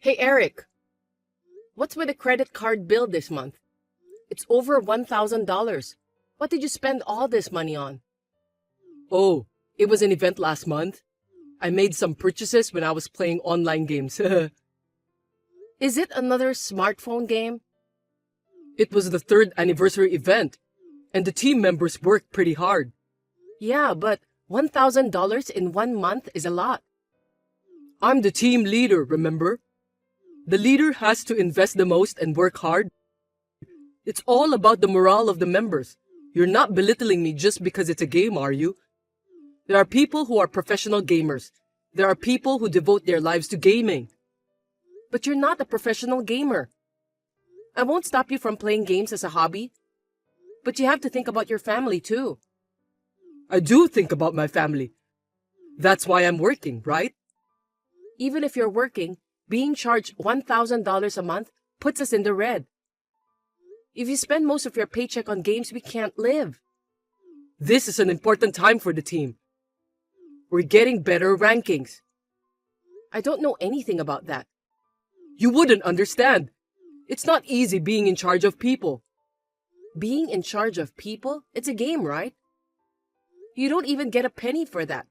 Hey Eric, what's with the credit card bill this month? It's over $1,000. What did you spend all this money on? Oh, it was an event last month. I made some purchases when I was playing online games. Is it another smartphone game? It was the third anniversary event, and the team members worked pretty hard. Yeah, but $1,000 in 1 month is a lot. I'm the team leader, remember? The leader has to invest the most and work hard. It's all about the morale of the members. You're not belittling me just because it's a game, are you? There are people who are professional gamers. There are people who devote their lives to gaming. But you're not a professional gamer. I won't stop you from playing games as a hobby. But you have to think about your family too. I do think about my family. That's why I'm working, right? Even if you're working, being charged $1,000 a month puts us in the red. If you spend most of your paycheck on games, we can't live. This is an important time for the team. We're getting better rankings. I don't know anything about that. You wouldn't understand. It's not easy being in charge of people. Being in charge of people? It's a game, right? You don't even get a penny for that.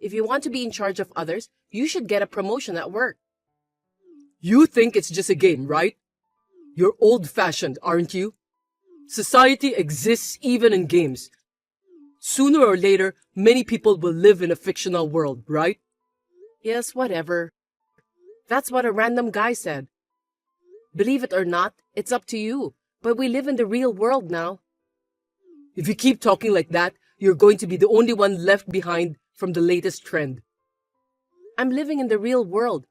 If you want to be in charge of others, you should get a promotion at work. You think it's just a game, right? You're old-fashioned, aren't you? Society exists even in games. Sooner or later, many people will live in a fictional world, right? Yes, whatever. That's what a random guy said. Believe it or not, it's up to you. But we live in the real world now. If you keep talking like that, you're going to be the only one left behind from the latest trend. I'm living in the real world.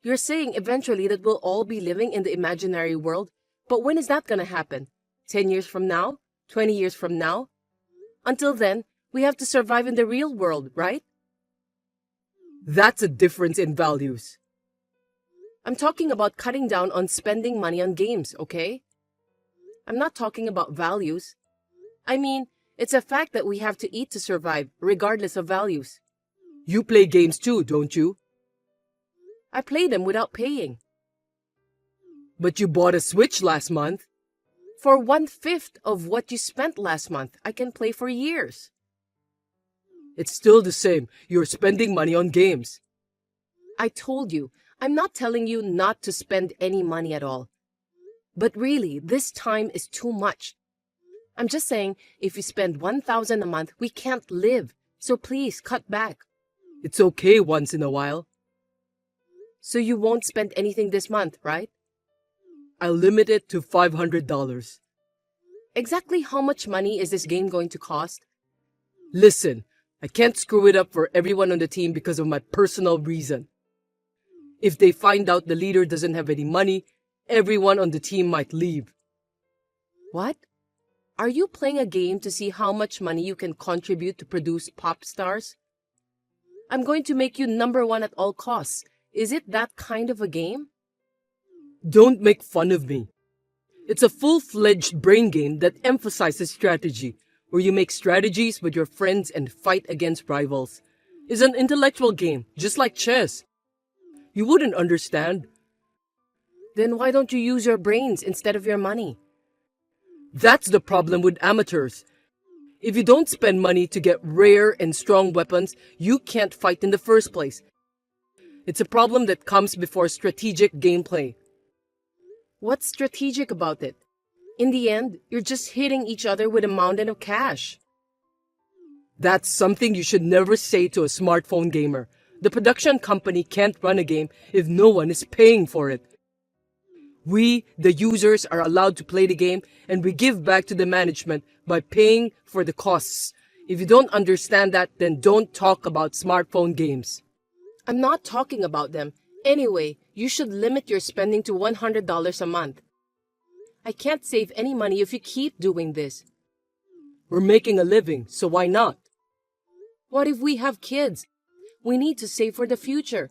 You're saying eventually that we'll all be living in the imaginary world, but when is that gonna happen? 10 years from now? 20 years from now? Until then, we have to survive in the real world, right? That's a difference in values. I'm talking about cutting down on spending money on games, okay? I'm not talking about values. I mean, it's a fact that we have to eat to survive, regardless of values. You play games too, don't you? I play them without paying. But you bought a Switch last month. For 1/5 of what you spent last month, I can play for years. It's still the same. You're spending money on games. I told you, I'm not telling you not to spend any money at all. But really, this time is too much. I'm just saying, if you spend $1,000 a month, we can't live. So please, cut back. It's okay once in a while. So you won't spend anything this month, right? I'll limit it to $500. Exactly how much money is this game going to cost? Listen, I can't screw it up for everyone on the team because of my personal reason. If they find out the leader doesn't have any money, everyone on the team might leave. What? Are you playing a game to see how much money you can contribute to produce pop stars? I'm going to make you number one at all costs. Is it that kind of a game? Don't make fun of me. It's a full-fledged brain game that emphasizes strategy, where you make strategies with your friends and fight against rivals. It's an intellectual game, just like chess. You wouldn't understand. Then why don't you use your brains instead of your money? That's the problem with amateurs. If you don't spend money to get rare and strong weapons, you can't fight in the first place. It's a problem that comes before strategic gameplay. What's strategic about it? In the end, you're just hitting each other with a mountain of cash. That's something you should never say to a smartphone gamer. The production company can't run a game if no one is paying for it. We, the users, are allowed to play the game, and we give back to the management by paying for the costs. If you don't understand that, then don't talk about smartphone games. I'm not talking about them. Anyway, you should limit your spending to $100 a month. I can't save any money if you keep doing this. We're making a living, so why not? What if we have kids? We need to save for the future.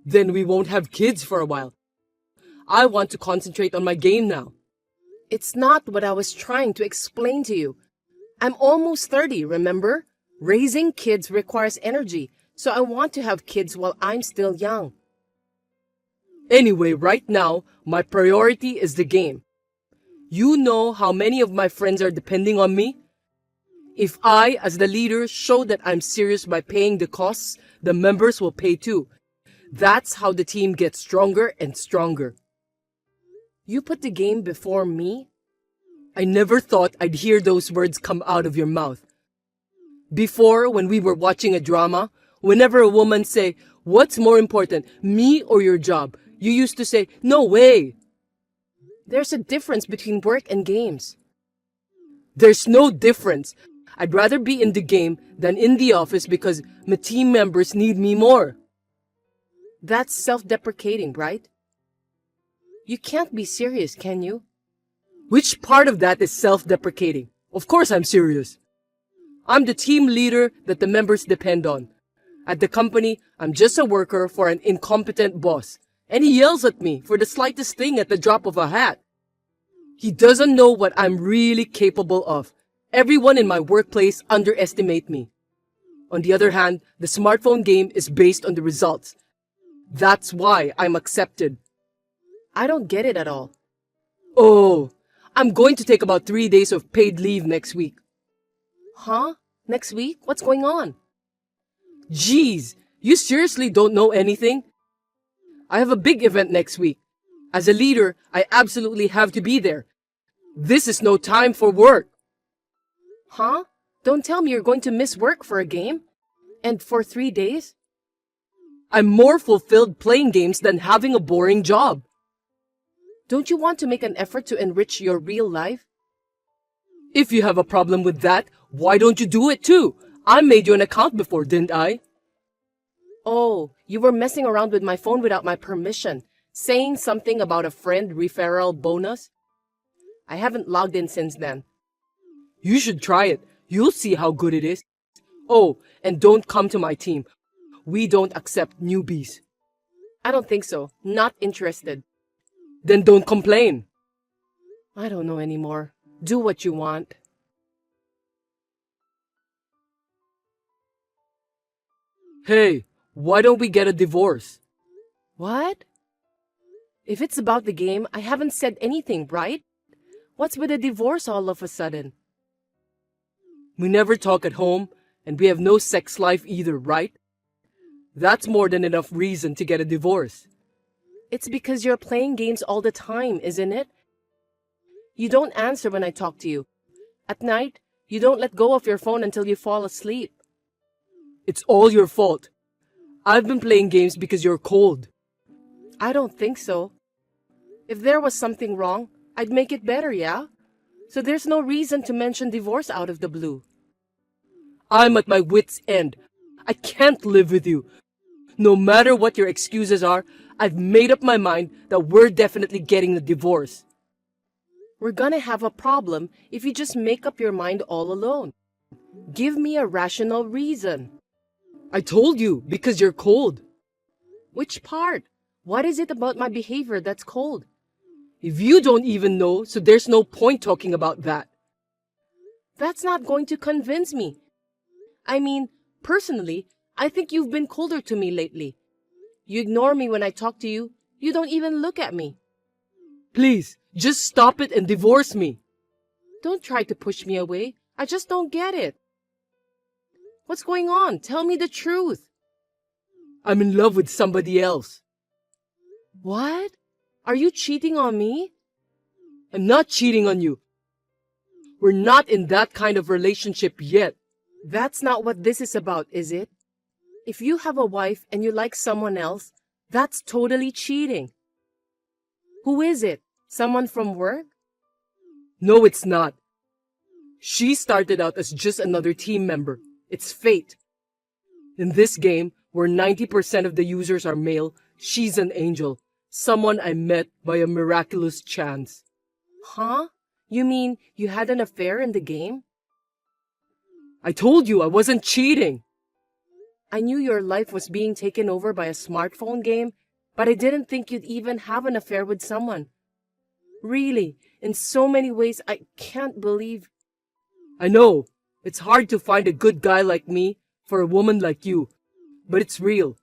Then we won't have kids for a while. I want to concentrate on my game now. It's not what I was trying to explain to you. I'm almost 30, remember? Raising kids requires energy, so I want to have kids while I'm still young. Anyway, right now, my priority is the game. You know how many of my friends are depending on me? If I, as the leader, show that I'm serious by paying the costs, the members will pay too. That's how the team gets stronger and stronger. You put the game before me? I never thought I'd hear those words come out of your mouth. Before, when we were watching a drama, whenever a woman say, "What's more important, me or your job?" you used to say, "No way." There's a difference between work and games. There's no difference. I'd rather be in the game than in the office because my team members need me more. That's self-deprecating, right? You can't be serious, can you? Which part of that is self-deprecating? Of course I'm serious. I'm the team leader that the members depend on. At the company, I'm just a worker for an incompetent boss, and he yells at me for the slightest thing at the drop of a hat. He doesn't know what I'm really capable of. Everyone in my workplace underestimate me. On the other hand, the smartphone game is based on the results. That's why I'm accepted. I don't get it at all. Oh, I'm going to take about 3 days of paid leave next week. Huh? Next week? What's going on? Geez, you seriously don't know anything? I have a big event next week. As a leader, I absolutely have to be there. This is no time for work. Huh? Don't tell me you're going to miss work for a game? And for 3 days? I'm more fulfilled playing games than having a boring job. Don't you want to make an effort to enrich your real life? If you have a problem with that, why don't you do it too? I made you an account before, didn't I? Oh, you were messing around with my phone without my permission, saying something about a friend referral bonus? I haven't logged in since then. You should try it. You'll see how good it is. Oh, and don't come to my team. We don't accept newbies. I don't think so. Not interested. Then don't complain. I don't know anymore. Do what you want. Hey, why don't we get a divorce? What? If it's about the game, I haven't said anything, right? What's with a divorce all of a sudden? We never talk at home, and we have no sex life either, right? That's more than enough reason to get a divorce. It's because you're playing games all the time, isn't it? You don't answer when I talk to you. At night, you don't let go of your phone until you fall asleep. It's all your fault. I've been playing games because you're cold. I don't think so. If there was something wrong, I'd make it better, yeah? So there's no reason to mention divorce out of the blue. I'm at my wit's end. I can't live with you. No matter what your excuses are, I've made up my mind that we're definitely getting a divorce. We're gonna have a problem if you just make up your mind all alone. Give me a rational reason. I told you, because you're cold. Which part? What is it about my behavior that's cold? If you don't even know, so there's no point talking about that. That's not going to convince me. I mean, personally, I think you've been colder to me lately. You ignore me when I talk to you. You don't even look at me. Please, just stop it and divorce me. Don't try to push me away. I just don't get it. What's going on? Tell me the truth. I'm in love with somebody else. What? Are you cheating on me? I'm not cheating on you. We're not in that kind of relationship yet. That's not what this is about, is it? If you have a wife and you like someone else, that's totally cheating. Who is it? Someone from work? No, it's not. She started out as just another team member. It's fate. In this game, where 90% of the users are male, she's an angel. Someone I met by a miraculous chance. Huh? You mean you had an affair in the game? I told you I wasn't cheating. I knew your life was being taken over by a smartphone game, but I didn't think you'd even have an affair with someone. Really, in so many ways, I can't believe... I know, it's hard to find a good guy like me for a woman like you, but it's real.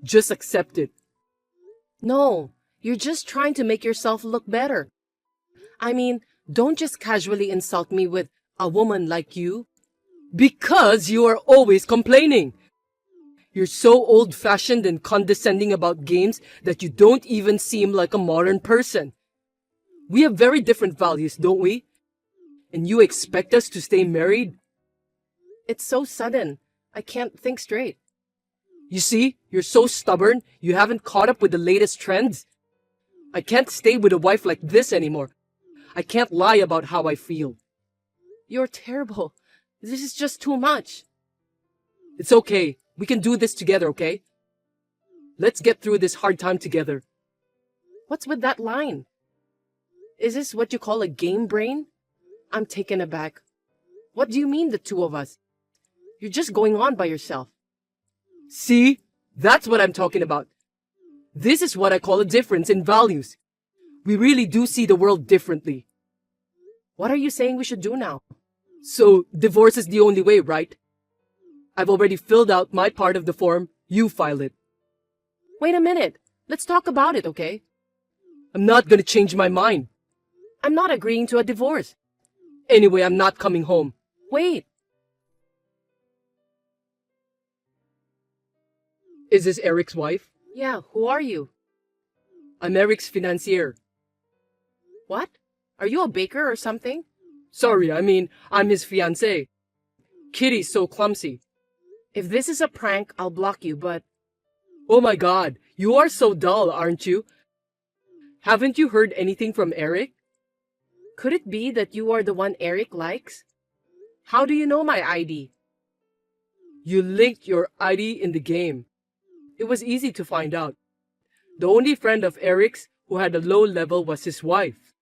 Just accept it. No, You're just trying to make yourself look better. I mean, don't just casually insult me with a woman like you. Because you are always complaining. You're so old-fashioned and condescending about games that you don't even seem like a modern person. We have very different values, don't we? And you expect us to stay married? It's so sudden. I can't think straight. You see, you're so stubborn, you haven't caught up with the latest trends. I can't stay with a wife like this anymore. I can't lie about how I feel. You're terrible. This is just too much. It's okay. We can do this together, okay? Let's get through this hard time together. What's with that line? Is this what you call a game brain? I'm taken aback. What do you mean, the two of us? You're just going on by yourself. See? That's what I'm talking about. This is what I call a difference in values. We really do see the world differently. What are you saying we should do now? So, divorce is the only way, right? I've already filled out my part of the form. You file it. Wait a minute. Let's talk about it, okay? I'm not gonna change my mind. I'm not agreeing to a divorce. Anyway, I'm not coming home. Wait. Is this Eric's wife? Yeah, who are you? I'm Eric's financier. What? Are you a baker or something? Sorry, I'm his fiancée. Kitty's so clumsy. If this is a prank, I'll block you, but... Oh my god, you are so dull, aren't you? Haven't you heard anything from Eric? Could it be that you are the one Eric likes? How do you know my ID? You linked your ID in the game. It was easy to find out. The only friend of Eric's who had a low level was his wife.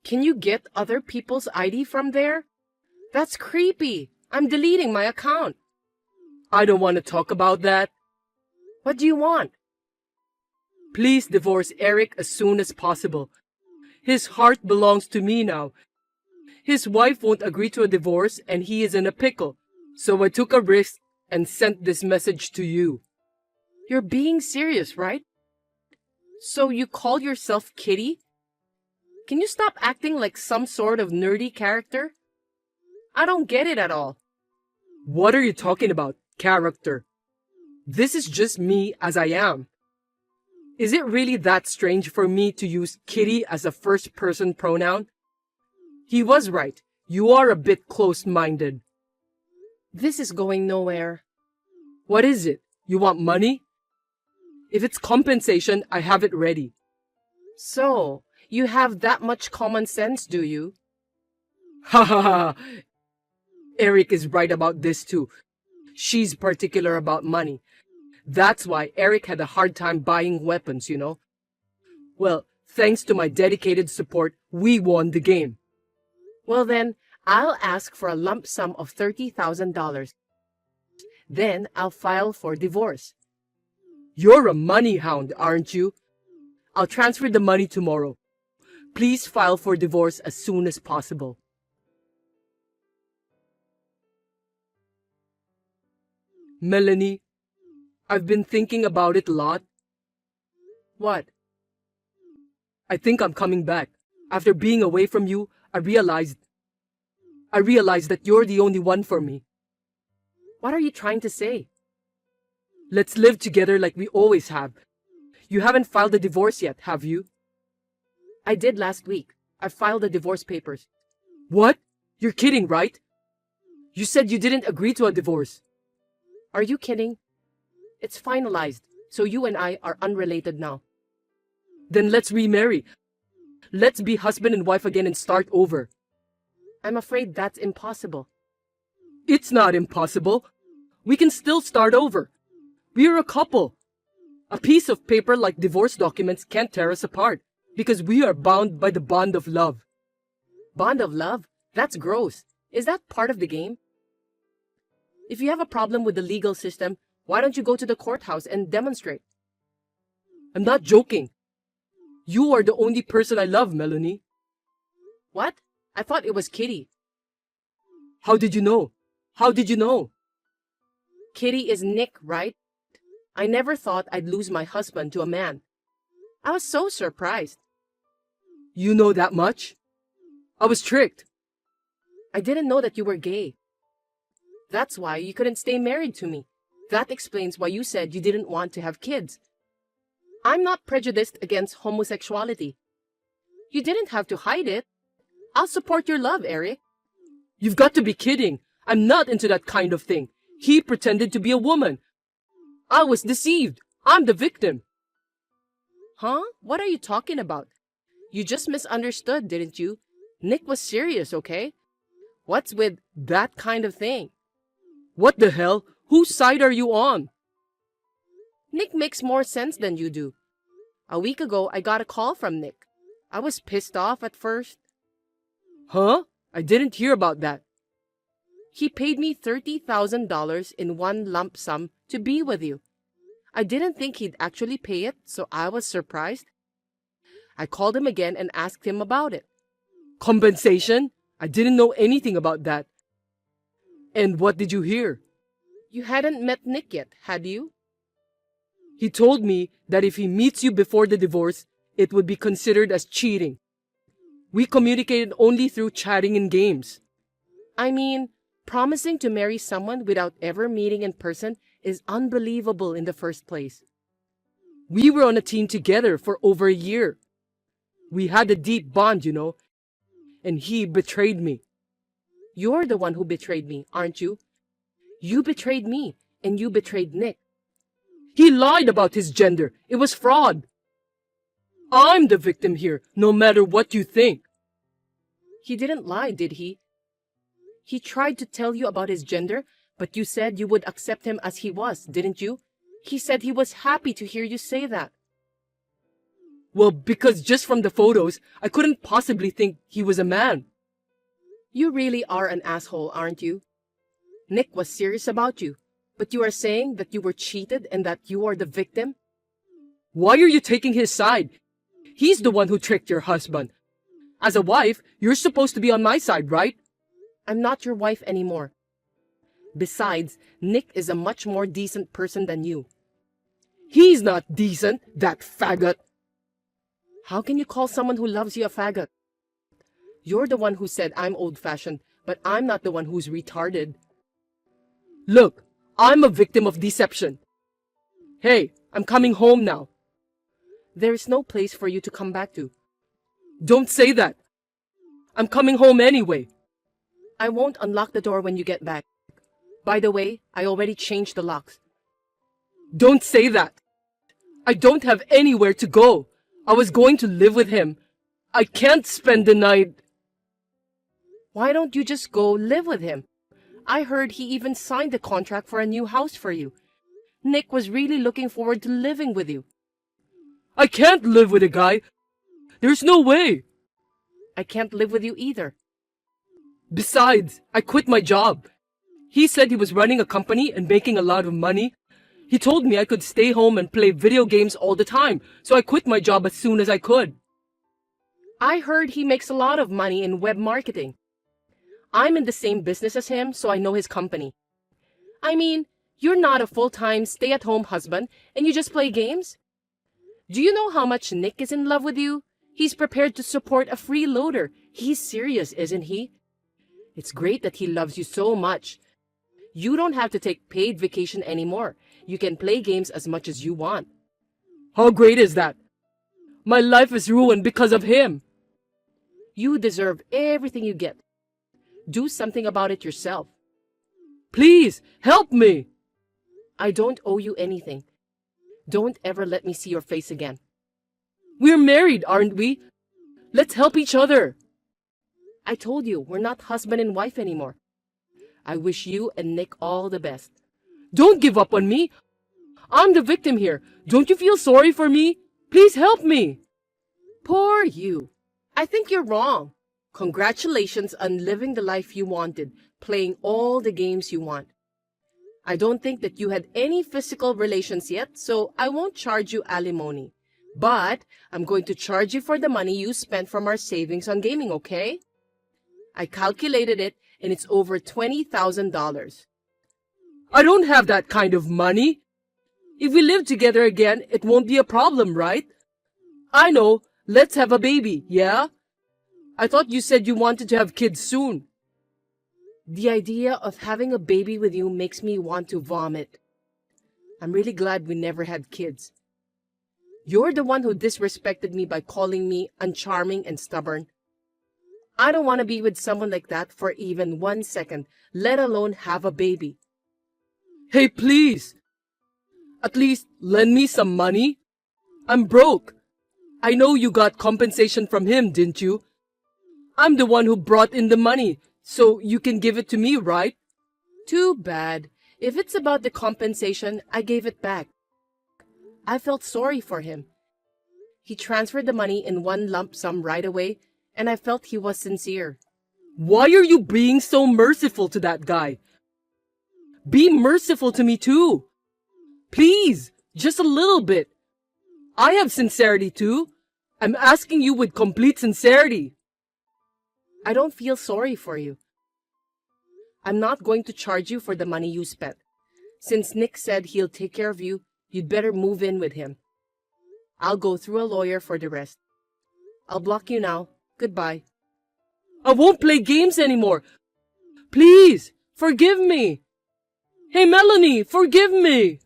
Can you get other people's ID from there? That's creepy. I'm deleting my account. I don't want to talk about that. What do you want? Please divorce Eric as soon as possible. His heart belongs to me now. His wife won't agree to a divorce and he is in a pickle. So I took a risk and sent this message to you. You're being serious, right? So you call yourself Kitty? Can you stop acting like some sort of nerdy character? I don't get it at all. What are you talking about, character? This is just me as I am. Is it really that strange for me to use Kitty as a first-person pronoun? He was right. You are a bit close-minded. This is going nowhere. What is it? You want money? If it's compensation, I have it ready. So, you have that much common sense, do you? Ha ha ha! Eric is right about this too. She's particular about money. That's why Eric had a hard time buying weapons, you know. Well, thanks to my dedicated support, we won the game. Well then, I'll ask for a lump sum of $30,000. Then I'll file for divorce. You're a money hound, aren't you? I'll transfer the money tomorrow. Please file for divorce as soon as possible. Melanie, I've been thinking about it a lot. What? I think I'm coming back. After being away from you, I realized that you're the only one for me. What are you trying to say? Let's live together like we always have. You haven't filed a divorce yet, have you? I did last week. I filed the divorce papers. What? You're kidding, right? You said you didn't agree to a divorce. Are you kidding? It's finalized, so you and I are unrelated now. Then let's remarry. Let's be husband and wife again and start over. I'm afraid that's impossible. It's not impossible. We can still start over. We're a couple. A piece of paper like divorce documents can't tear us apart because we are bound by the bond of love. Bond of love? That's gross. Is that part of the game? If you have a problem with the legal system, why don't you go to the courthouse and demonstrate? I'm not joking. You are the only person I love, Melanie. What? I thought it was Kitty. How did you know? How did you know? Kitty is Nick, right? I never thought I'd lose my husband to a man. I was so surprised. You know that much? I was tricked. I didn't know that you were gay. That's why you couldn't stay married to me. That explains why you said you didn't want to have kids. I'm not prejudiced against homosexuality. You didn't have to hide it. I'll support your love, Eric. You've got to be kidding. I'm not into that kind of thing. He pretended to be a woman. I was deceived. I'm the victim. Huh? What are you talking about? You just misunderstood, didn't you? Nick was serious, okay? What's with that kind of thing? What the hell? Whose side are you on? Nick makes more sense than you do. A week ago, I got a call from Nick. I was pissed off at first. Huh? I didn't hear about that. He paid me $30,000 in one lump sum to be with you. I didn't think he'd actually pay it, so I was surprised. I called him again and asked him about it. Compensation? I didn't know anything about that. And what did you hear? You hadn't met Nick yet, had you? He told me that if he meets you before the divorce, it would be considered as cheating. We communicated only through chatting and games. I mean, promising to marry someone without ever meeting in person is unbelievable in the first place. We were on a team together for over a year. We had a deep bond, you know, and he betrayed me. You're the one who betrayed me, aren't you? You betrayed me, and you betrayed Nick. He lied about his gender. It was fraud. I'm the victim here, no matter what you think. He didn't lie, did he? He tried to tell you about his gender, but you said you would accept him as he was, didn't you? He said he was happy to hear you say that. Well, because just from the photos, I couldn't possibly think he was a man. You really are an asshole, aren't you? Nick was serious about you, but you are saying that you were cheated and that you are the victim? Why are you taking his side? He's the one who tricked your husband. As a wife, you're supposed to be on my side, right? I'm not your wife anymore. Besides, Nick is a much more decent person than you. He's not decent, that faggot. How can you call someone who loves you a faggot? You're the one who said I'm old-fashioned, but I'm not the one who's retarded. Look, I'm a victim of deception. Hey, I'm coming home now. There is no place for you to come back to. Don't say that. I'm coming home anyway. I won't unlock the door when you get back. By the way, I already changed the locks. Don't say that. I don't have anywhere to go. I was going to live with him. I can't spend the night. Why don't you just go live with him? I heard he even signed the contract for a new house for you. Nick was really looking forward to living with you. I can't live with a guy. There's no way. I can't live with you either. Besides, I quit my job. He said he was running a company and making a lot of money. He told me I could stay home and play video games all the time, so I quit my job as soon as I could. I heard he makes a lot of money in web marketing. I'm in the same business as him, so I know his company. I mean, you're not a full-time stay-at-home husband and you just play games? Do you know how much Nick is in love with you? He's prepared to support a freeloader. He's serious, isn't he? It's great that he loves you so much. You don't have to take paid vacation anymore. You can play games as much as you want. How great is that? My life is ruined because of him. You deserve everything you get. Do something about it yourself. Please, help me. I don't owe you anything. Don't ever let me see your face again. We're married, aren't we? Let's help each other. I told you, we're not husband and wife anymore. I wish you and Nick all the best. Don't give up on me. I'm the victim here. Don't you feel sorry for me? Please help me. Poor you. I think you're wrong. Congratulations on living the life you wanted, playing all the games you want. I don't think that you had any physical relations yet, so I won't charge you alimony. But I'm going to charge you for the money you spent from our savings on gaming, okay? I calculated it, and it's over $20,000. I don't have that kind of money. If we live together again, it won't be a problem, right? I know. Let's have a baby, yeah? I thought you said you wanted to have kids soon. The idea of having a baby with you makes me want to vomit. I'm really glad we never had kids. You're the one who disrespected me by calling me uncharming and stubborn. I don't want to be with someone like that for even 1 second, let alone have a baby. Hey, please. At least lend me some money. I'm broke. I know you got compensation from him, didn't you? I'm the one who brought in the money, so you can give it to me, right? Too bad. If it's about the compensation, I gave it back. I felt sorry for him. He transferred the money in one lump sum right away, and I felt he was sincere. Why are you being so merciful to that guy? Be merciful to me too. Please, just a little bit. I have sincerity too. I'm asking you with complete sincerity. I don't feel sorry for you. I'm not going to charge you for the money you spent. Since Nick said he'll take care of you, you'd better move in with him. I'll go through a lawyer for the rest. I'll block you now. Goodbye. I won't play games anymore. Please, forgive me. Hey, Melanie, forgive me.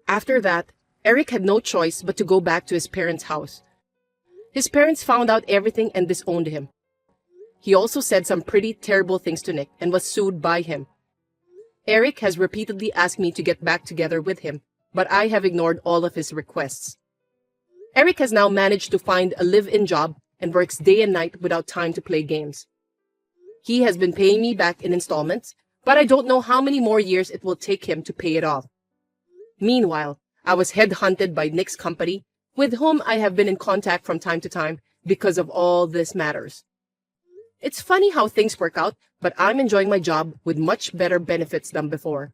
After that, Eric had no choice but to go back to his parents' house. His parents found out everything and disowned him. He also said some pretty terrible things to Nick and was sued by him. Eric has repeatedly asked me to get back together with him, but I have ignored all of his requests. Eric has now managed to find a live-in job and works day and night without time to play games. He has been paying me back in installments, but I don't know how many more years it will take him to pay it off. Meanwhile, I was headhunted by Nick's company, with whom I have been in contact from time to time because of all this matters. It's funny how things work out, but I'm enjoying my job with much better benefits than before.